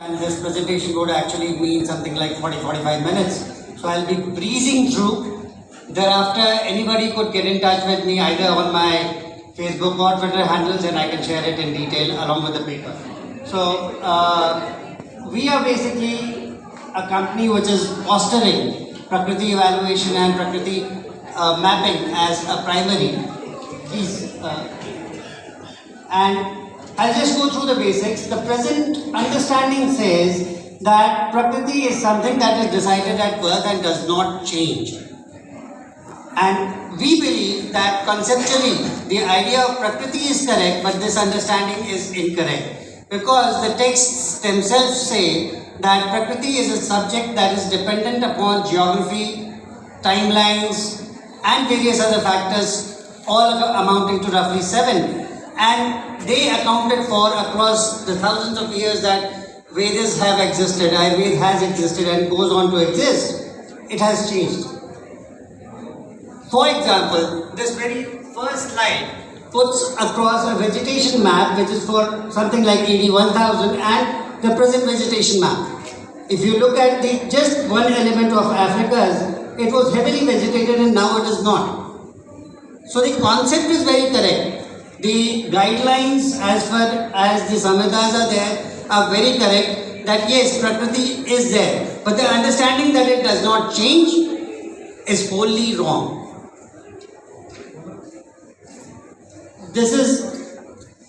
And this presentation would actually mean something like 40-45 minutes. So I'll be breezing through. Thereafter, anybody could get in touch with me either on my Facebook or Twitter handles, and I can share it in detail along with the paper. So we are basically a company which is fostering Prakriti evaluation and Prakriti mapping as a primary. Please. And I'll just go through the basics. The present understanding says that Prakriti is something that is decided at birth and does not change. And we believe that conceptually the idea of Prakriti is correct, but this understanding is incorrect. Because the texts themselves say that Prakriti is a subject that is dependent upon geography, timelines, and various other factors, all amounting to roughly 7. And they accounted for across the thousands of years that Vedas have existed, Ayurveda has existed and goes on to exist. It has changed. For example, this very first slide puts across a vegetation map which is for something like AD 1000 and the present vegetation map. If you look at just one element of Africa's, it was heavily vegetated and now it is not. So the concept is very correct. The guidelines as far as the samhitas are there are very correct that yes, Prakriti is there. But the understanding that it does not change is wholly wrong. This is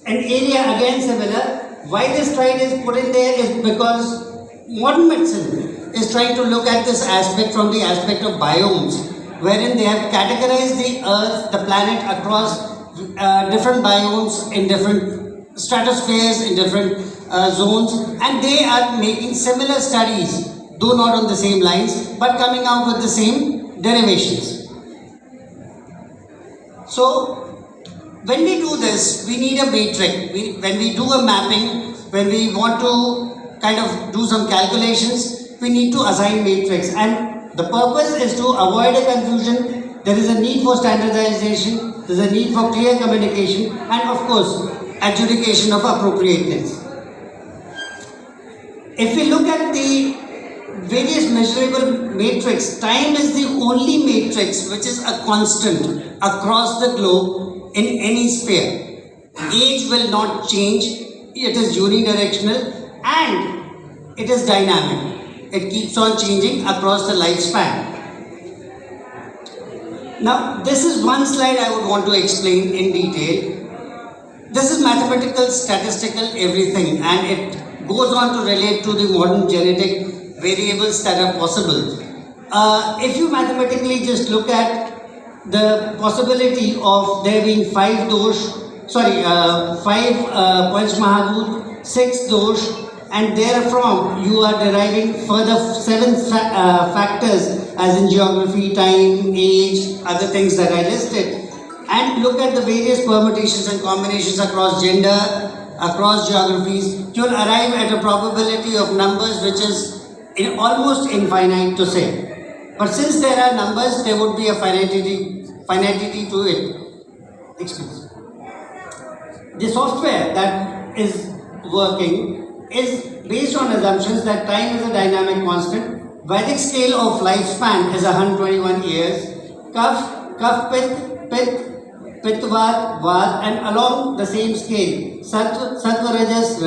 an area again similar. Why this slide is put in there is because modern medicine is trying to look at this aspect from the aspect of biomes, wherein they have categorized the earth, the planet across different biomes in different stratospheres, in different zones, and they are making similar studies, though not on the same lines, but coming out with the same derivations. So when we do this, we need a matrix. When we do a mapping, when we want to kind of do some calculations, we need to assign matrix, and the purpose is to avoid a confusion. There is a need for standardization. There is a need for clear communication and of course adjudication of appropriateness. If we look at the various measurable matrix, time is the only matrix which is a constant across the globe in any sphere. Age will not change, it is unidirectional and it is dynamic. It keeps on changing across the lifespan. Now, this is one slide I would want to explain in detail. This is mathematical, statistical, everything, and it goes on to relate to the modern genetic variables that are possible. If you mathematically just look at the possibility of there being 5 Panchmahabhut, 6 dosh, and therefrom you are deriving further 7 factors as in geography, time, age, other things that I listed, and look at the various permutations and combinations across gender, across geographies, you will arrive at a probability of numbers which is almost infinite to say. But since there are numbers, there would be a finitude to it. Excuse. The software that is working is based on assumptions that time is a dynamic constant. Vedic scale of lifespan is 121 years. Kaf, Pit, Vad, and along the same scale, Sattva, Rajas,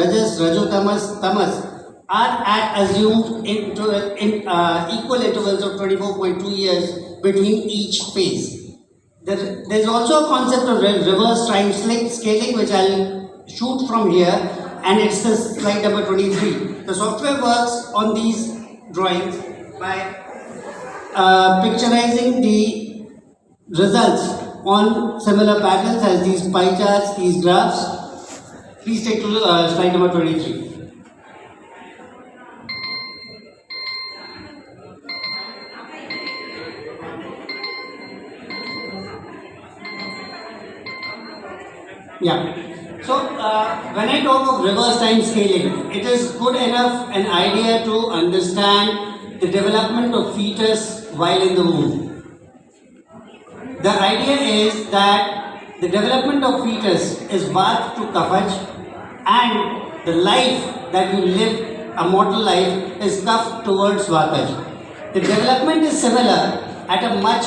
Tamas are at assumed equal intervals of 24.2 years between each phase. There is also a concept of reverse time scaling, which I'll shoot from here, and it's the slide number 23. The software works on these drawings by picturizing the results on similar patterns as these pie charts, these graphs. Please take to slide number 23. Yeah. So, when I talk of reverse time scaling, it is good enough an idea to understand the development of fetus while in the womb. The idea is that the development of fetus is Vata to Kafaj, and the life that you live a mortal life is cuffed towards Swataj. The development is similar at a much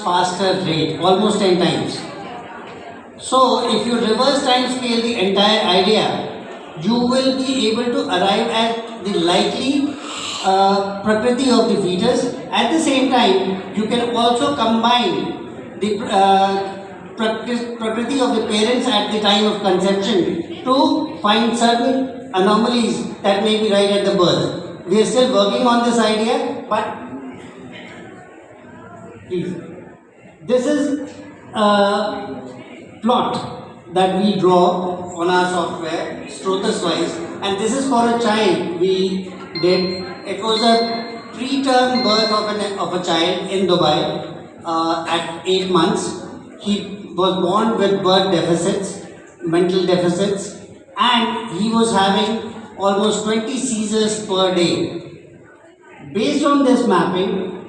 faster rate, almost 10 times. So if you reverse time scale the entire idea, you will be able to arrive at the likely prakriti of the fetus. At the same time, you can also combine the prakriti of the parents at the time of conception to find certain anomalies that may be right at the birth. We are still working on this idea, but please, this is a plot that we draw on our software, Strotas wise, and this is for a child we did. It was a preterm birth of a child in Dubai at 8 months. He was born with birth deficits, mental deficits, and he was having almost 20 seizures per day. Based on this mapping,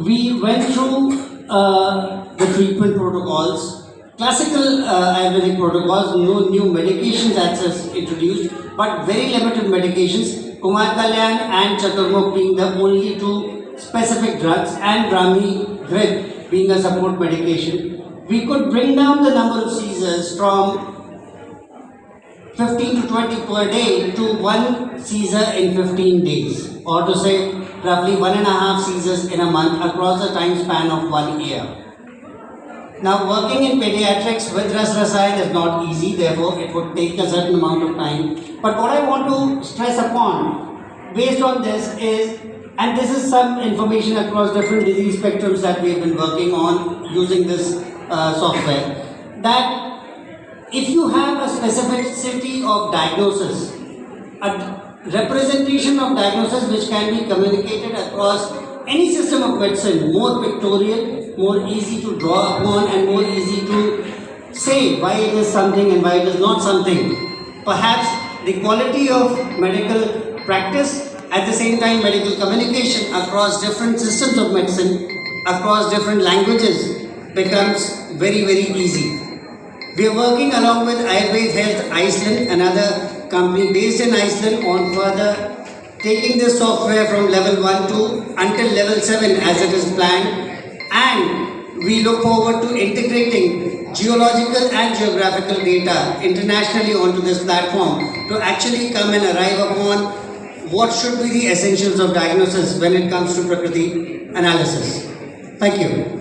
we went through the treatment protocols, classical Ayurvedic protocols, no new medications as introduced, but very limited medications. Kumar Kalyan and Chaturmukh being the only two specific drugs, and Brahmi Grid being a support medication. We could bring down the number of seizures from 15 to 20 per day to 1 seizure in 15 days, or to say roughly 1.5 seizures in a month across the time span of 1 year. Now, working in pediatrics with Ras Rasayan is not easy, therefore it would take a certain amount of time. But what I want to stress upon based on this is, and this is some information across different disease spectrums that we have been working on using this software, that if you have a specificity of diagnosis, a representation of diagnosis which can be communicated across any system of medicine, more pictorial, more easy to draw upon, and more easy to say why it is something and why it is not something. Perhaps the quality of medical practice, at the same time medical communication across different systems of medicine, across different languages becomes very easy. We are working along with Ayurveda Health Iceland, another company based in Iceland, on further taking this software from level 1 to until level 7 as it is planned, and we look forward to integrating geological and geographical data internationally onto this platform to actually come and arrive upon what should be the essentials of diagnosis when it comes to Prakriti analysis. Thank you.